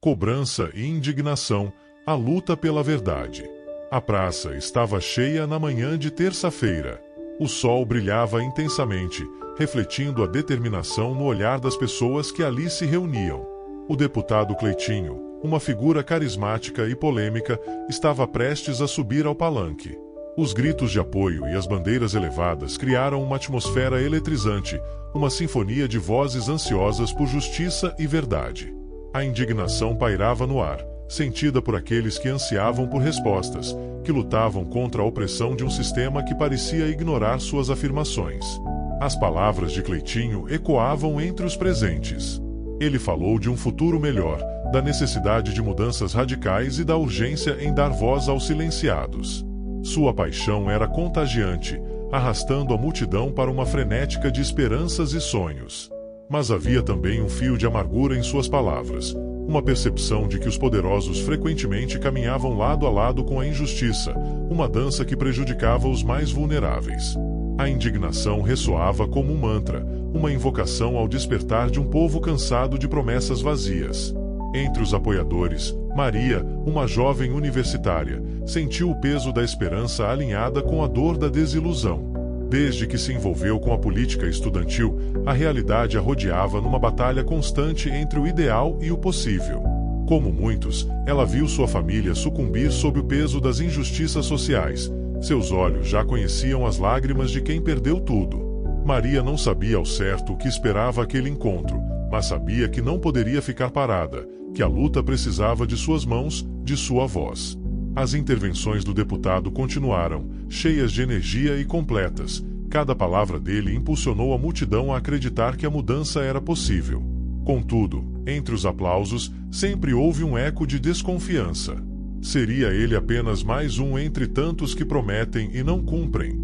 Cobrança e indignação, a luta pela verdade. A praça estava cheia na manhã de terça-feira. O sol brilhava intensamente, refletindo a determinação no olhar das pessoas que ali se reuniam. O deputado Cleitinho, uma figura carismática e polêmica, estava prestes a subir ao palanque. Os gritos de apoio e as bandeiras elevadas criaram uma atmosfera eletrizante, uma sinfonia de vozes ansiosas por justiça e verdade. A indignação pairava no ar, sentida por aqueles que ansiavam por respostas, que lutavam contra a opressão de um sistema que parecia ignorar suas afirmações. As palavras de Cleitinho ecoavam entre os presentes. Ele falou de um futuro melhor, da necessidade de mudanças radicais e da urgência em dar voz aos silenciados. Sua paixão era contagiante, arrastando a multidão para uma frenética de esperanças e sonhos. Mas havia também um fio de amargura em suas palavras, uma percepção de que os poderosos frequentemente caminhavam lado a lado com a injustiça, uma dança que prejudicava os mais vulneráveis. A indignação ressoava como um mantra, uma invocação ao despertar de um povo cansado de promessas vazias. Entre os apoiadores, Maria, uma jovem universitária, sentiu o peso da esperança alinhada com a dor da desilusão. Desde que se envolveu com a política estudantil, a realidade a rodeava numa batalha constante entre o ideal e o possível. Como muitos, ela viu sua família sucumbir sob o peso das injustiças sociais. Seus olhos já conheciam as lágrimas de quem perdeu tudo. Maria não sabia ao certo o que esperava aquele encontro, mas sabia que não poderia ficar parada, que a luta precisava de suas mãos, de sua voz. As intervenções do deputado continuaram, cheias de energia e completas. Cada palavra dele impulsionou a multidão a acreditar que a mudança era possível. Contudo, entre os aplausos, sempre houve um eco de desconfiança. Seria ele apenas mais um entre tantos que prometem e não cumprem?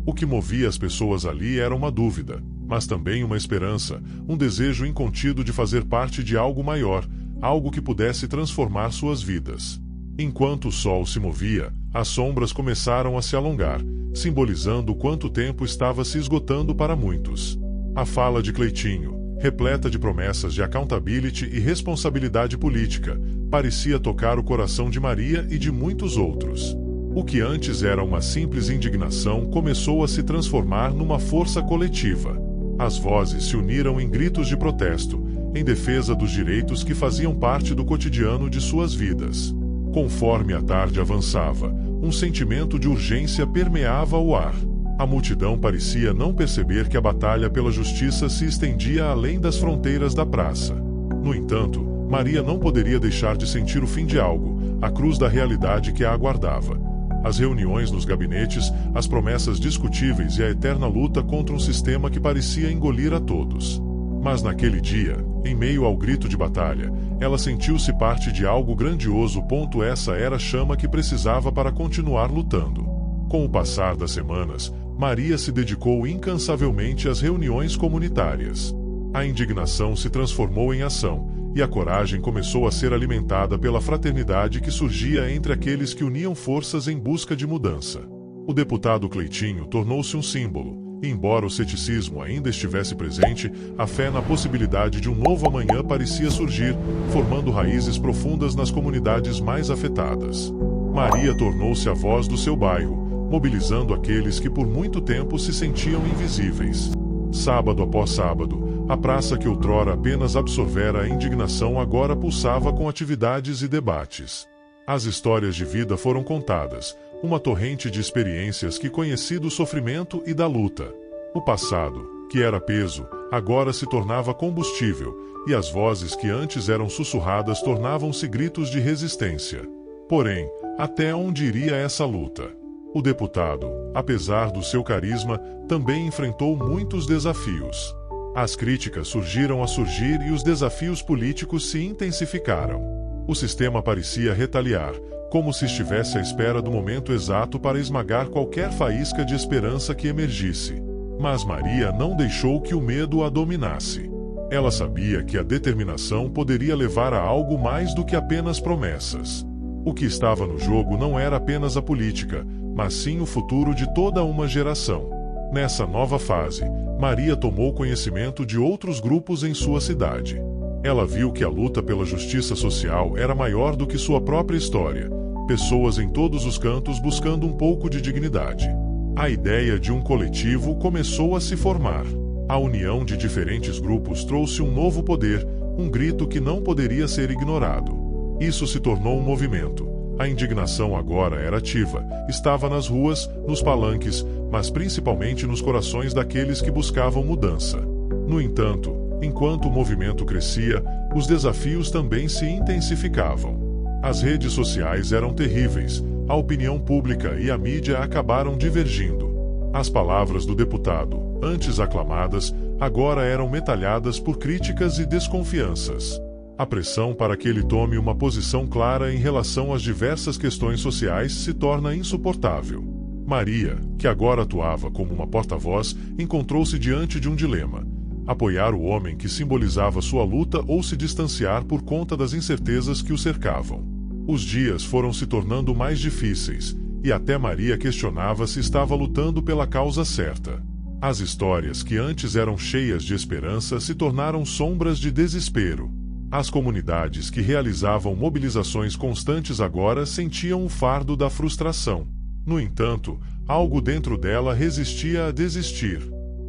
O que movia as pessoas ali era uma dúvida, mas também uma esperança, um desejo incontido de fazer parte de algo maior, algo que pudesse transformar suas vidas. Enquanto o sol se movia, as sombras começaram a se alongar, simbolizando quanto tempo estava se esgotando para muitos. A fala de Cleitinho, repleta de promessas de accountability e responsabilidade política, parecia tocar o coração de Maria e de muitos outros. O que antes era uma simples indignação começou a se transformar numa força coletiva. As vozes se uniram em gritos de protesto, em defesa dos direitos que faziam parte do cotidiano de suas vidas. Conforme a tarde avançava, um sentimento de urgência permeava o ar. A multidão parecia não perceber que a batalha pela justiça se estendia além das fronteiras da praça. No entanto, Maria não poderia deixar de sentir o fim de algo, a cruz da realidade que a aguardava. As reuniões nos gabinetes, as promessas discutíveis e a eterna luta contra um sistema que parecia engolir a todos. Mas naquele dia, em meio ao grito de batalha, ela sentiu-se parte de algo grandioso. Essa era a chama que precisava para continuar lutando. Com o passar das semanas, Maria se dedicou incansavelmente às reuniões comunitárias. A indignação se transformou em ação, e a coragem começou a ser alimentada pela fraternidade que surgia entre aqueles que uniam forças em busca de mudança. O deputado Cleitinho tornou-se um símbolo. Embora o ceticismo ainda estivesse presente, a fé na possibilidade de um novo amanhã parecia surgir, formando raízes profundas nas comunidades mais afetadas. Maria tornou-se a voz do seu bairro, mobilizando aqueles que por muito tempo se sentiam invisíveis. Sábado após sábado, a praça que outrora apenas absorvera a indignação agora pulsava com atividades e debates. As histórias de vida foram contadas, uma torrente de experiências que conhecia do sofrimento e da luta. O passado, que era peso, agora se tornava combustível, e as vozes que antes eram sussurradas tornavam-se gritos de resistência. Porém, até onde iria essa luta? O deputado, apesar do seu carisma, também enfrentou muitos desafios. As críticas surgiram a surgir e os desafios políticos se intensificaram. O sistema parecia retaliar, como se estivesse à espera do momento exato para esmagar qualquer faísca de esperança que emergisse. Mas Maria não deixou que o medo a dominasse. Ela sabia que a determinação poderia levar a algo mais do que apenas promessas. O que estava no jogo não era apenas a política, mas sim o futuro de toda uma geração. Nessa nova fase, Maria tomou conhecimento de outros grupos em sua cidade. Ela viu que a luta pela justiça social era maior do que sua própria história, pessoas em todos os cantos buscando um pouco de dignidade. A ideia de um coletivo começou a se formar. A união de diferentes grupos trouxe um novo poder, um grito que não poderia ser ignorado. Isso se tornou um movimento. A indignação agora era ativa, estava nas ruas, nos palanques, mas principalmente nos corações daqueles que buscavam mudança. No entanto, enquanto o movimento crescia, os desafios também se intensificavam. As redes sociais eram terríveis, a opinião pública e a mídia acabaram divergindo. As palavras do deputado, antes aclamadas, agora eram metralhadas por críticas e desconfianças. A pressão para que ele tome uma posição clara em relação às diversas questões sociais se torna insuportável. Maria, que agora atuava como uma porta-voz, encontrou-se diante de um dilema: apoiar o homem que simbolizava sua luta ou se distanciar por conta das incertezas que o cercavam. Os dias foram se tornando mais difíceis, e até Maria questionava se estava lutando pela causa certa. As histórias que antes eram cheias de esperança se tornaram sombras de desespero. As comunidades que realizavam mobilizações constantes agora sentiam o fardo da frustração. No entanto, algo dentro dela resistia a desistir.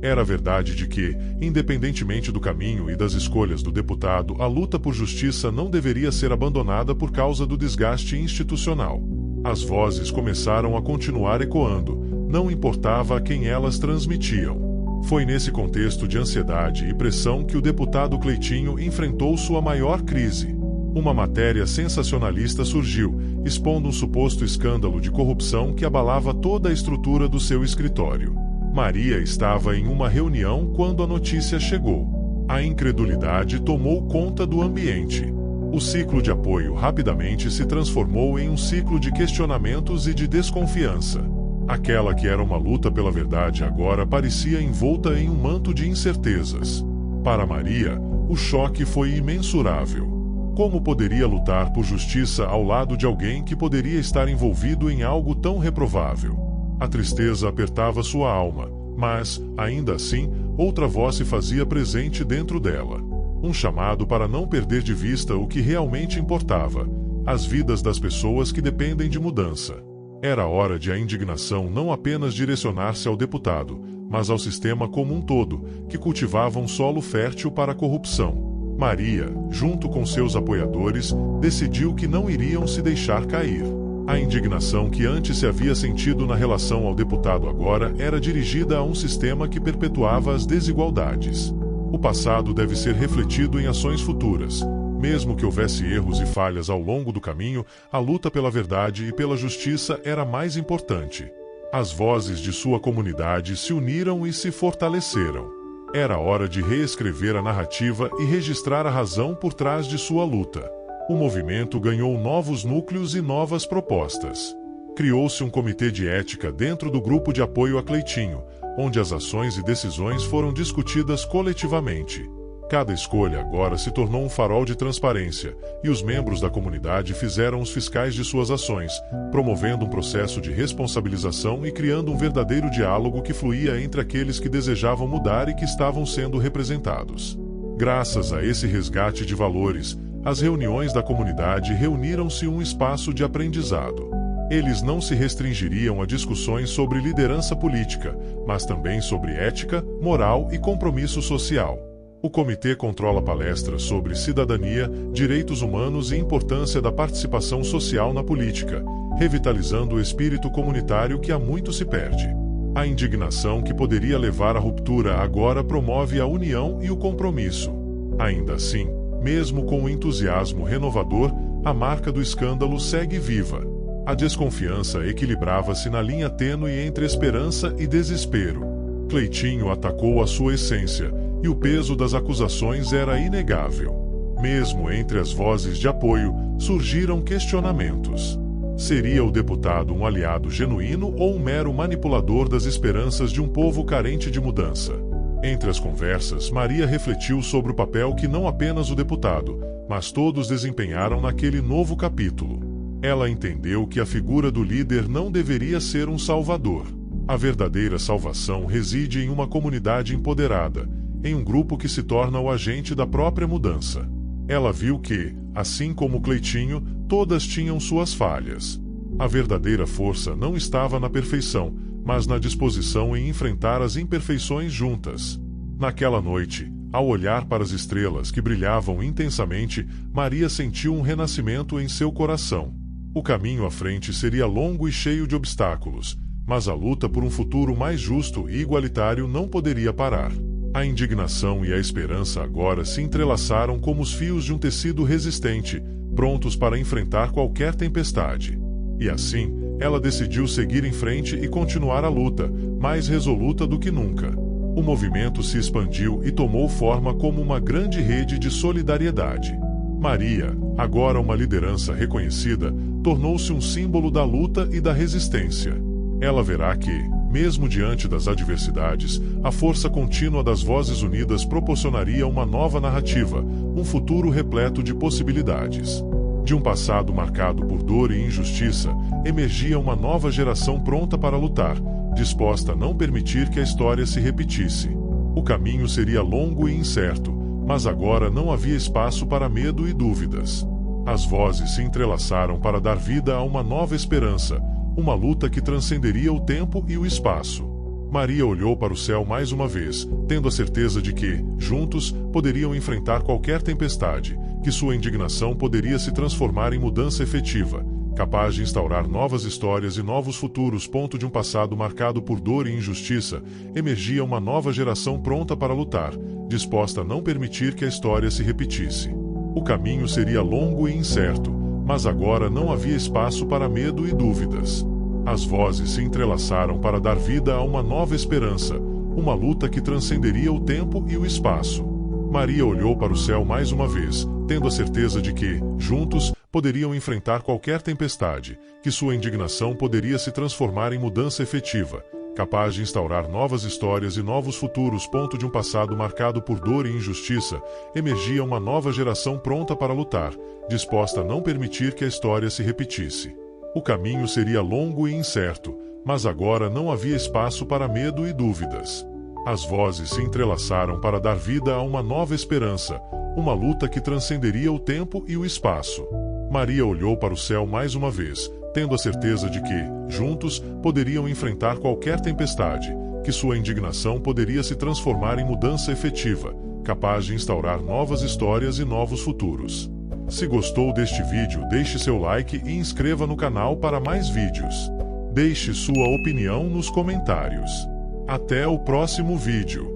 Era a verdade de que, independentemente do caminho e das escolhas do deputado, a luta por justiça não deveria ser abandonada por causa do desgaste institucional. As vozes começaram a continuar ecoando, não importava a quem elas transmitiam. Foi nesse contexto de ansiedade e pressão que o deputado Cleitinho enfrentou sua maior crise. Uma matéria sensacionalista surgiu, expondo um suposto escândalo de corrupção que abalava toda a estrutura do seu escritório. Maria estava em uma reunião quando a notícia chegou. A incredulidade tomou conta do ambiente. O ciclo de apoio rapidamente se transformou em um ciclo de questionamentos e de desconfiança. Aquela que era uma luta pela verdade agora parecia envolta em um manto de incertezas. Para Maria, o choque foi imensurável. Como poderia lutar por justiça ao lado de alguém que poderia estar envolvido em algo tão reprovável? A tristeza apertava sua alma, mas, ainda assim, outra voz se fazia presente dentro dela. Um chamado para não perder de vista o que realmente importava: as vidas das pessoas que dependem de mudança. Era hora de a indignação não apenas direcionar-se ao deputado, mas ao sistema como um todo, que cultivava um solo fértil para a corrupção. Maria, junto com seus apoiadores, decidiu que não iriam se deixar cair. A indignação que antes se havia sentido na relação ao deputado agora era dirigida a um sistema que perpetuava as desigualdades. O passado deve ser refletido em ações futuras. Mesmo que houvesse erros e falhas ao longo do caminho, a luta pela verdade e pela justiça era mais importante. As vozes de sua comunidade se uniram e se fortaleceram. Era hora de reescrever a narrativa e registrar a razão por trás de sua luta. O movimento ganhou novos núcleos e novas propostas. Criou-se um comitê de ética dentro do grupo de apoio a Cleitinho, onde as ações e decisões foram discutidas coletivamente. Cada escolha agora se tornou um farol de transparência, e os membros da comunidade fizeram os fiscais de suas ações, promovendo um processo de responsabilização e criando um verdadeiro diálogo que fluía entre aqueles que desejavam mudar e que estavam sendo representados. Graças a esse resgate de valores, as reuniões da comunidade reuniram-se em um espaço de aprendizado. Eles não se restringiriam a discussões sobre liderança política, mas também sobre ética, moral e compromisso social. O comitê controla palestras sobre cidadania, direitos humanos e importância da participação social na política, revitalizando o espírito comunitário que há muito se perde. A indignação que poderia levar à ruptura agora promove a união e o compromisso. Ainda assim, mesmo com o entusiasmo renovador, a marca do escândalo segue viva. A desconfiança equilibrava-se na linha tênue entre esperança e desespero. Cleitinho atacou a sua essência, e o peso das acusações era inegável. Mesmo entre as vozes de apoio, surgiram questionamentos. Seria o deputado um aliado genuíno ou um mero manipulador das esperanças de um povo carente de mudança? Entre as conversas, Maria refletiu sobre o papel que não apenas o deputado, mas todos desempenharam naquele novo capítulo. Ela entendeu que a figura do líder não deveria ser um salvador. A verdadeira salvação reside em uma comunidade empoderada, em um grupo que se torna o agente da própria mudança. Ela viu que, assim como Cleitinho, todas tinham suas falhas. A verdadeira força não estava na perfeição, mas na disposição em enfrentar as imperfeições juntas. Naquela noite, ao olhar para as estrelas que brilhavam intensamente, Maria sentiu um renascimento em seu coração. O caminho à frente seria longo e cheio de obstáculos, mas a luta por um futuro mais justo e igualitário não poderia parar. A indignação e a esperança agora se entrelaçaram como os fios de um tecido resistente, prontos para enfrentar qualquer tempestade. E assim, ela decidiu seguir em frente e continuar a luta, mais resoluta do que nunca. O movimento se expandiu e tomou forma como uma grande rede de solidariedade. Maria, agora uma liderança reconhecida, tornou-se um símbolo da luta e da resistência. Ela verá que, mesmo diante das adversidades, a força contínua das vozes unidas proporcionaria uma nova narrativa, um futuro repleto de possibilidades. De um passado marcado por dor e injustiça, emergia uma nova geração pronta para lutar, disposta a não permitir que a história se repetisse. O caminho seria longo e incerto, mas agora não havia espaço para medo e dúvidas. As vozes se entrelaçaram para dar vida a uma nova esperança, uma luta que transcenderia o tempo e o espaço. Maria olhou para o céu mais uma vez, tendo a certeza de que, juntos, poderiam enfrentar qualquer tempestade, que sua indignação poderia se transformar em mudança efetiva, capaz de instaurar novas histórias e novos futuros. De um passado marcado por dor e injustiça, emergia uma nova geração pronta para lutar, disposta a não permitir que a história se repetisse. O caminho seria longo e incerto, mas agora não havia espaço para medo e dúvidas. As vozes se entrelaçaram para dar vida a uma nova esperança, uma luta que transcenderia o tempo e o espaço. Maria olhou para o céu mais uma vez, tendo a certeza de que, juntos, poderiam enfrentar qualquer tempestade, que sua indignação poderia se transformar em mudança efetiva, capaz de instaurar novas histórias e novos futuros. De um passado marcado por dor e injustiça, emergia uma nova geração pronta para lutar, disposta a não permitir que a história se repetisse. O caminho seria longo e incerto, mas agora não havia espaço para medo e dúvidas. As vozes se entrelaçaram para dar vida a uma nova esperança, uma luta que transcenderia o tempo e o espaço. Maria olhou para o céu mais uma vez, tendo a certeza de que, juntos, poderiam enfrentar qualquer tempestade, que sua indignação poderia se transformar em mudança efetiva, capaz de instaurar novas histórias e novos futuros. Se gostou deste vídeo, deixe seu like e inscreva no canal para mais vídeos. Deixe sua opinião nos comentários. Até o próximo vídeo.